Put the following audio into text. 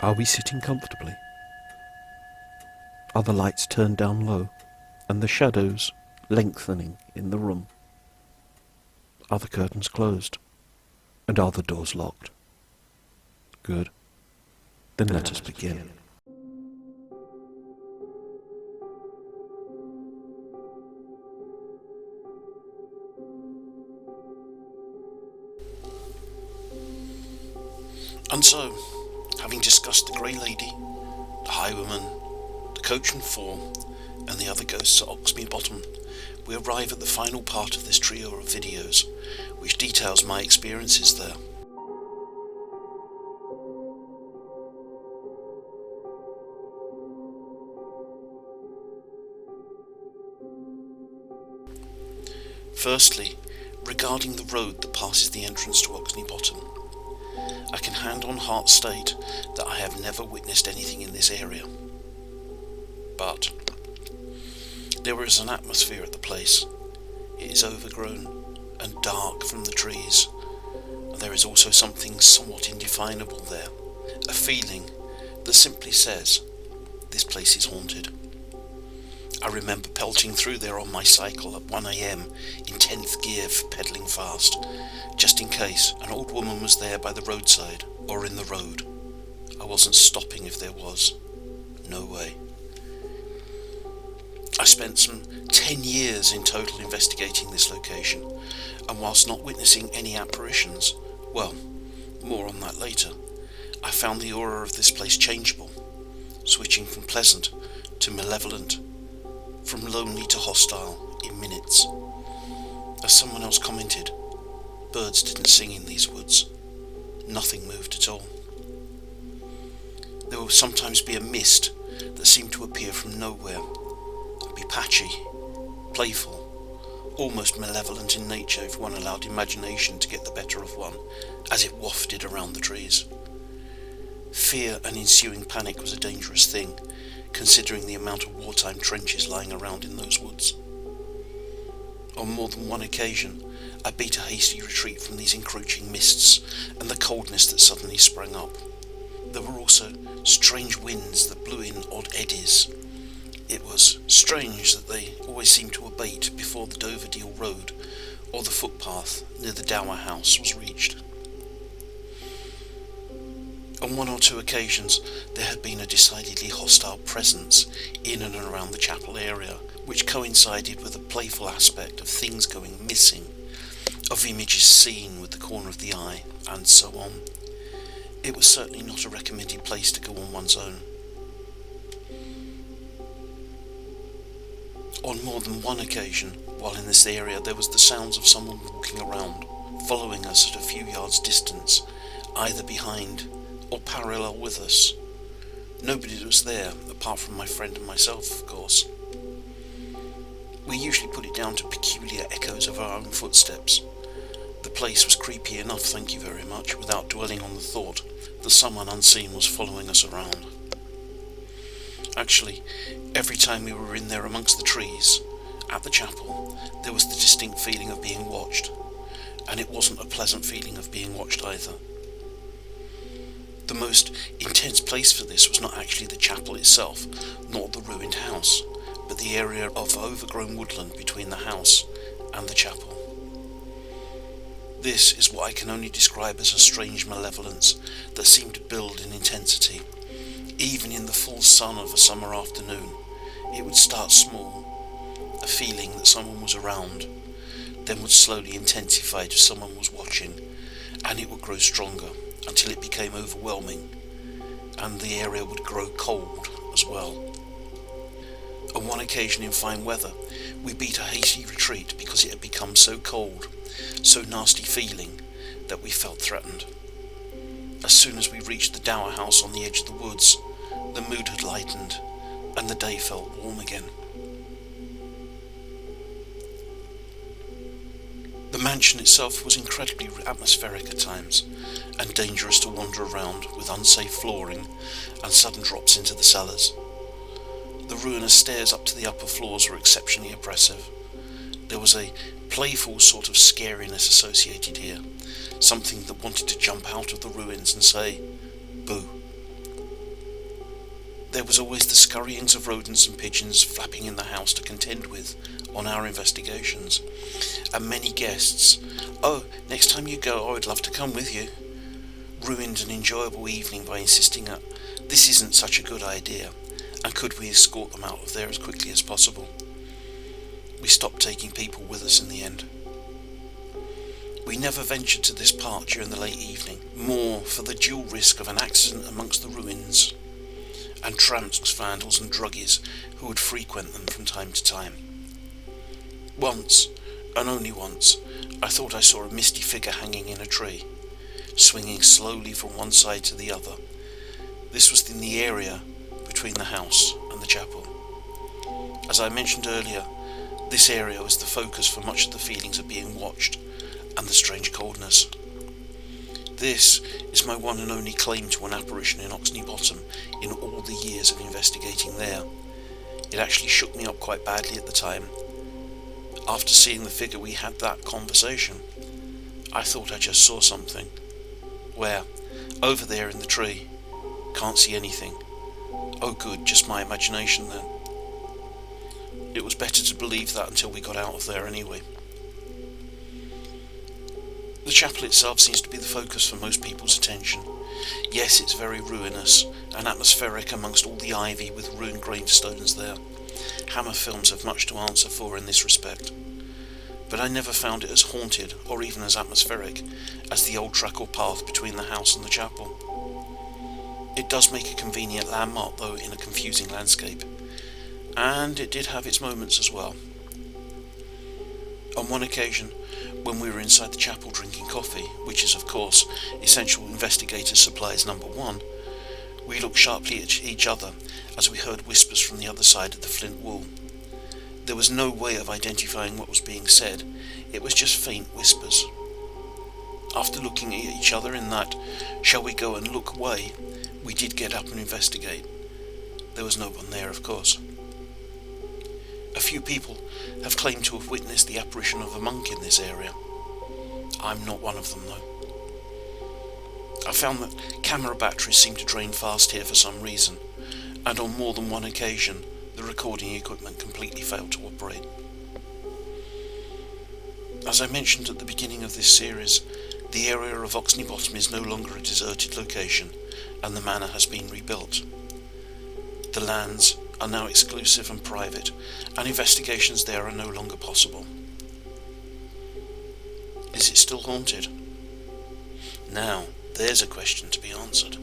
Are we sitting comfortably? Are the lights turned down low, and the shadows lengthening in the room? Are the curtains closed, and are the doors locked? Good. Then let us begin. And so, having discussed the Grey Lady, the Highwayman, the Coach and Four, and the other ghosts at Oxney Bottom, we arrive at the final part of this trio of videos, which details my experiences there. Firstly, regarding the road that passes the entrance to Oxney Bottom, I can hand on heart state that I have never witnessed anything in this area. But there is an atmosphere at the place. It is overgrown and dark from the trees, and there is also something somewhat indefinable there, a feeling that simply says, this place is haunted. I remember pelting through there on my cycle at 1 AM in 10th gear, pedalling fast, just in case an old woman was there by the roadside or in the road. I wasn't stopping if there was. No way. I spent some 10 years in total investigating this location, and whilst not witnessing any apparitions, well, more on that later, I found the aura of this place changeable, switching from pleasant to malevolent, from lonely to hostile in minutes. As someone else commented, birds didn't sing in these woods. Nothing moved at all. There would sometimes be a mist that seemed to appear from nowhere, and be patchy, playful, almost malevolent in nature if one allowed imagination to get the better of one, as it wafted around the trees. Fear and ensuing panic was a dangerous thing, considering the amount of wartime trenches lying around in those woods. On more than one occasion, I beat a hasty retreat from these encroaching mists and the coldness that suddenly sprang up. There were also strange winds that blew in odd eddies. It was strange that they always seemed to abate before the Doverdale Road or the footpath near the Dower House was reached. On one or two occasions there had been a decidedly hostile presence in and around the chapel area, which coincided with a playful aspect of things going missing, of images seen with the corner of the eye, and so on. It was certainly not a recommended place to go on one's own. On more than one occasion, while in this area, there was the sounds of someone walking around, following us at a few yards distance, either behind or parallel with us. Nobody was there, apart from my friend and myself, of course. We usually put it down to peculiar echoes of our own footsteps. The place was creepy enough, thank you very much, without dwelling on the thought that someone unseen was following us around. Actually, every time we were in there amongst the trees, at the chapel, there was the distinct feeling of being watched, and it wasn't a pleasant feeling of being watched either. The most intense place for this was not actually the chapel itself, nor the ruined house, but the area of overgrown woodland between the house and the chapel. This is what I can only describe as a strange malevolence that seemed to build in intensity. Even in the full sun of a summer afternoon, it would start small, a feeling that someone was around, then would slowly intensify to someone was watching, and it would grow stronger until it became overwhelming, and the area would grow cold as well. On one occasion in fine weather, we beat a hasty retreat because it had become so cold, so nasty feeling, that we felt threatened. As soon as we reached the Dower House on the edge of the woods, the mood had lightened, and the day felt warm again. The mansion itself was incredibly atmospheric at times, and dangerous to wander around with unsafe flooring and sudden drops into the cellars. The ruinous stairs up to the upper floors were exceptionally oppressive. There was a playful sort of scariness associated here, something that wanted to jump out of the ruins and say, "Boo." There was always the scurryings of rodents and pigeons flapping in the house to contend with on our investigations, and many guests, "Oh, next time you go I would love to come with you," ruined an enjoyable evening by insisting that this isn't such a good idea, and could we escort them out of there as quickly as possible. We stopped taking people with us in the end. We never ventured to this part during the late evening, more for the dual risk of an accident amongst the ruins, and tramps, vandals and druggies who would frequent them from time to time. Once, and only once, I thought I saw a misty figure hanging in a tree, swinging slowly from one side to the other. This was in the area between the house and the chapel. As I mentioned earlier, this area was the focus for much of the feelings of being watched and the strange coldness. This is my one and only claim to an apparition in Oxney Bottom in all the years of investigating there. It actually shook me up quite badly at the time. After seeing the figure we had that conversation. I thought I just saw something. Where? Over there in the tree. Can't see anything. Oh good, just my imagination then. It was better to believe that until we got out of there anyway. The chapel itself seems to be the focus for most people's attention. Yes, it's very ruinous and atmospheric amongst all the ivy with ruined gravestones there. Hammer films have much to answer for in this respect. But I never found it as haunted or even as atmospheric as the old track or path between the house and the chapel. It does make a convenient landmark though in a confusing landscape, and it did have its moments as well. On one occasion, when we were inside the chapel drinking coffee, which is of course essential investigator supplies number one, we looked sharply at each other as we heard whispers from the other side of the flint wall. There was no way of identifying what was being said, it was just faint whispers. After looking at each other in that "shall we go and look" way, we did get up and investigate. There was no one there, of course. A few people have claimed to have witnessed the apparition of a monk in this area. I'm not one of them though. I found that camera batteries seem to drain fast here for some reason, and on more than one occasion the recording equipment completely failed to operate. As I mentioned at the beginning of this series, the area of Oxney Bottom is no longer a deserted location, and the manor has been rebuilt. The lands are now exclusive and private, and investigations there are no longer possible. Is it still haunted? Now, there's a question to be answered.